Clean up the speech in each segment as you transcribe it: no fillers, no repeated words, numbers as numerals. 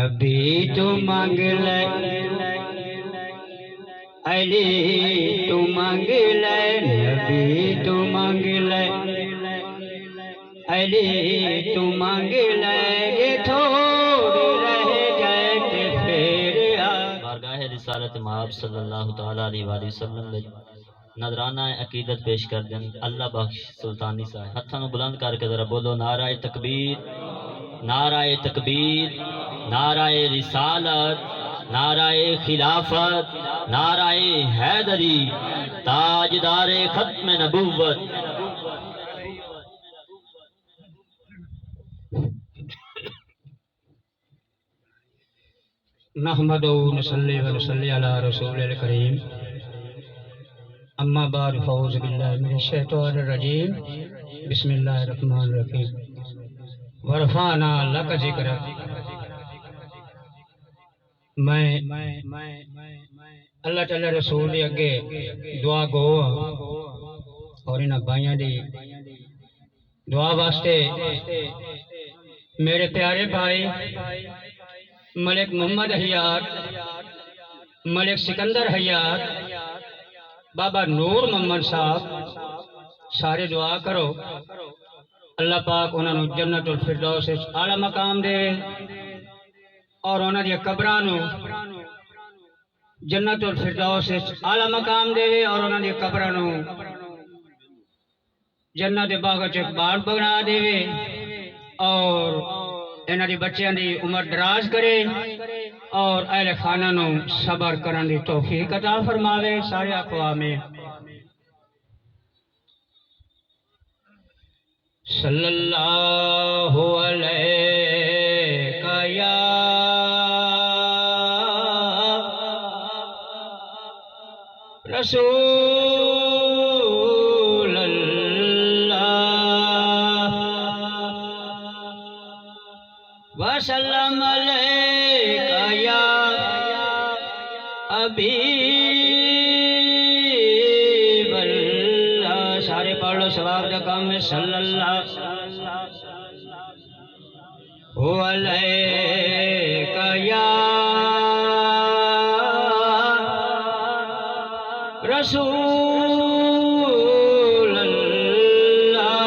नबी तू मांग ले अली तू मांग ले नबी तू मांग ले अली तू मांग ले ये थोड़ी रह जाए ते फिर आ बारगाह रिसालत महब सल्लल्लाहु तआला अलैहि वसल्लम विच नजराना अकीदत पेश कर दें। अल्लाह बख्श सुल्तानी साहब हत्थां नूं बुलंद करके जरा बोलो नाराए तकबीर, नाराए तकबीर, नाराए रिसालत, नाराए खिलाफत, नाराए हैदरी, ताजदारे खत्म नबूवत। नहमदु व नसल्ली व नसल्ली अला रसूलिल करीम अम्मा बाद फौज़ बिल्लाहि मिनश शैतानिर रजीम बिस्मिल्लाहिर रहमानिर रहीम वरफाना लक ज़िक्र। मैं अल्लाह ताला रसूल दे अगे दुआ गो और इन भाइयों दी दुआ वास्ते मेरे प्यारे भाई मलिक मोहम्मद हयात, मलिक सिकंदर हयात, बाबा नूर मोहम्मद साहब सारे दुआ करो अल्लाह पाक उन्होंने जन्नतुल फिरदौस आला मकाम दे और उन्होंने कब्रां नूं जन्नतुल फिरदौस आला मकाम देवे और उन्होंने कब्रां नूं जन्नत बाग च बाग बना देवे और इन्हां दी बच्चियां दी उम्र दराज करे और अहले खाना नूं सबर करन दी तौफीक अता फरमावे। सारे आखो आमीन। सल्लल्लाहु अलैका या रसूल अल्लाह वसल्लम अलैका या हबीब अल्लाह। सारे पढ़ लो सवाब का काम है। सल्लल्लाहु अलैका या रसूल अल्लाह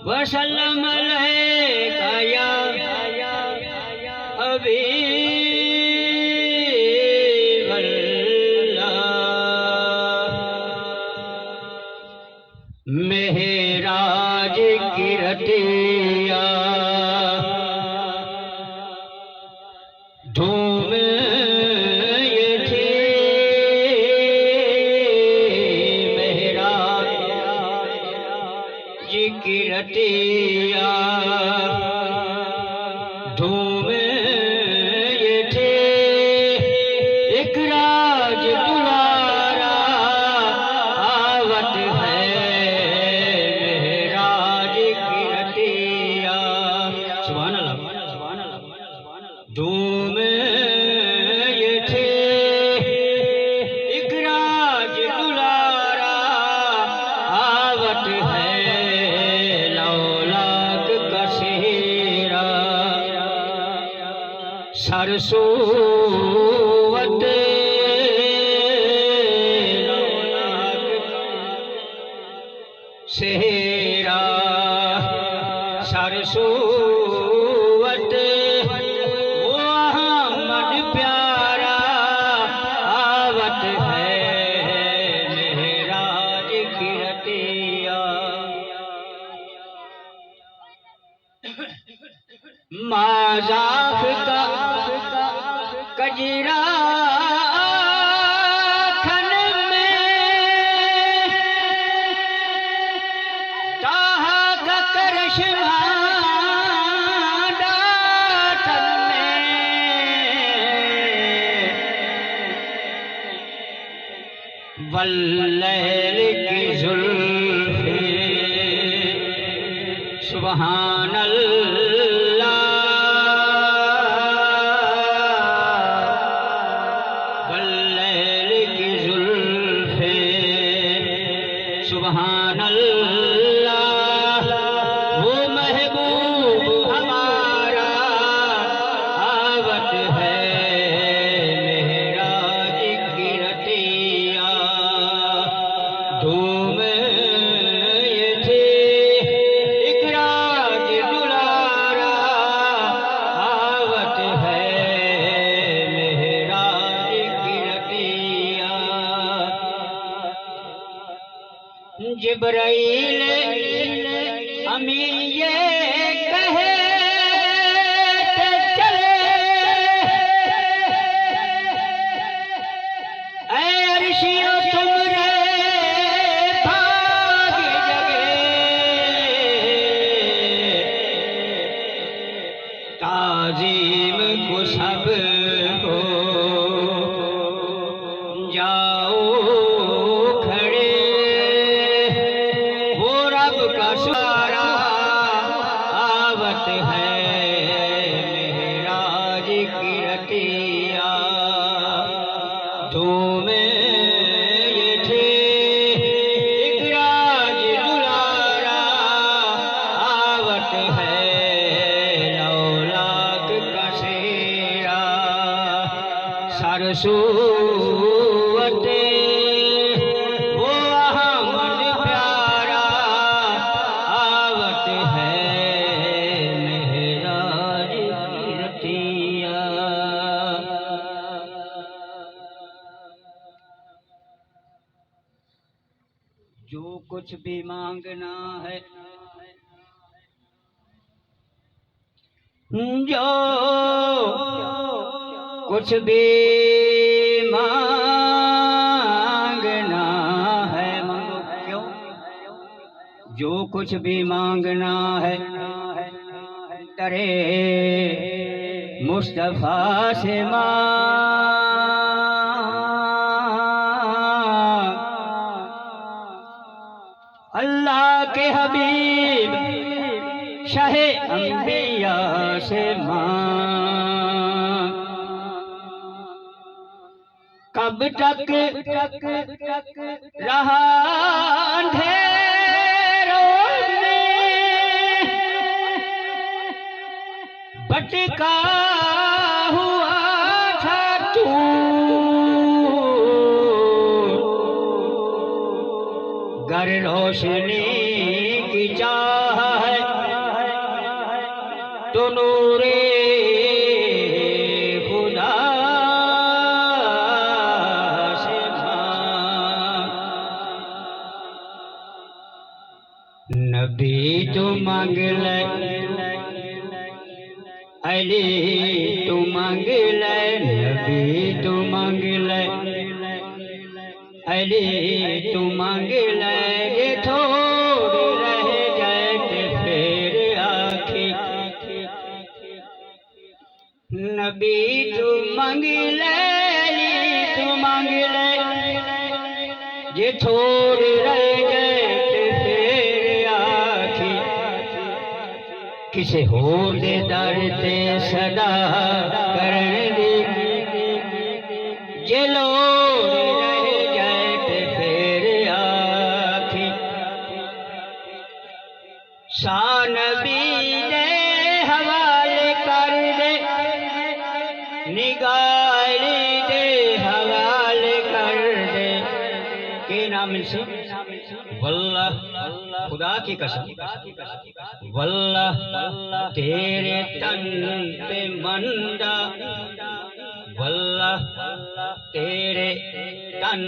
वसल्लम अलैका या हबीब अल्लाह। मेहराज की रतिया धूम ये थी, मेहराज की रतिया धूम ये थे, एक राज दुलारा आवत है मेहराज की रतिया। सुभान अल्लाह धूम ये थे, एक राज दुलारा आवत है लौलाक का सेहरा सरसोवत लौलाक सेहरा सरसोवत वो अहमद प्यारा आवत है मेहराज की रतिया। माज़ाफ का कजरा खन में ताहा का करश्मा दातन में वल्लैल की जुल्फ़े सुबहान अल्लाह वल्लैल की जुल्फ़े सुबहान अल्लाह वो महबूब हमारा जिब्राइल अमी ये कहे चले ऐ अर्शियो तुमरे भाग जगे ताजीम को सब को जाओ खड़े वो रब का सारा आवत है मेहराज की रतिया धूमे ये थे इकराज दुलारा आवत है लौलाक का शेरा सरसूवते वो अहमद प्यारा आवत है मेहराज की रतिया। जो कुछ भी मांगना है जो कुछ भी मांगना है मांगो क्यों जो कुछ भी मांगना है तरे मुस्तफा से मांग अल्लाह के हबीब शाहे अंबिया से मांग कब तक रहा अंधेरों में भटका हुआ था तू गर रोशनी की चाह है तो नूरे खुदा से मांग नबी तो मांग ले अली तो मांग ले नबी तो मांग ले अली तो मांग ले ये थोड़ी रह जाए ते फिर आखी नबी तू मांग ले अली तू मांग ले ये थोड़ी रह जाए ते फिर आखी किसे होर दे दर ते सदा करन दी जे लोड़ रह जाए ते फिर आखी शाह नबी दे हवाले कर दे निगारी दे हवाले कर दे के नाम से वल्लाह खुदा की कसम वल्लाह तेरे तन पे मंदा वल्लाह तेरे तन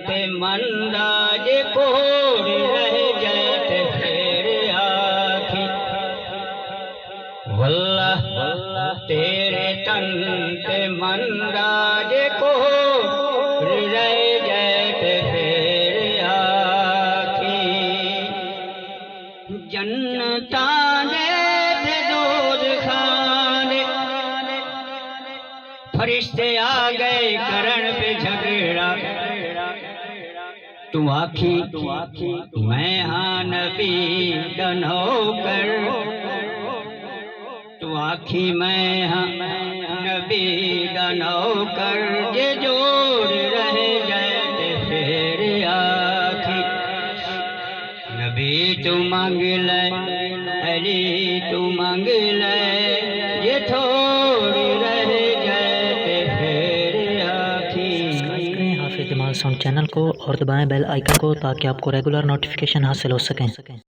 पे मंदा जे कोड़ रह जाए ते फिर आखी वल्लाह तेरे तन पे मंदा जे कोड़ रह जाए ते फिर आखी जन्नता दे ते दोज़खाने फरिश्ते आ गए करण पे झगड़ा तू आखी मैं हाँ नबी दा नौकर तू आखी मैं हाँ नबी दा नौकर जे जोड़ रह जाए ते फिर आखी नबी तू मांग ले अली तू मांग ले ये थोड़ी रह जाए ते फिर आखी। सब्सक्राइब करें हाफिज़ जमाल साउंड चैनल को और दबाएं बेल आइकन को ताकि आपको रेगुलर नोटिफिकेशन हासिल हो सकें।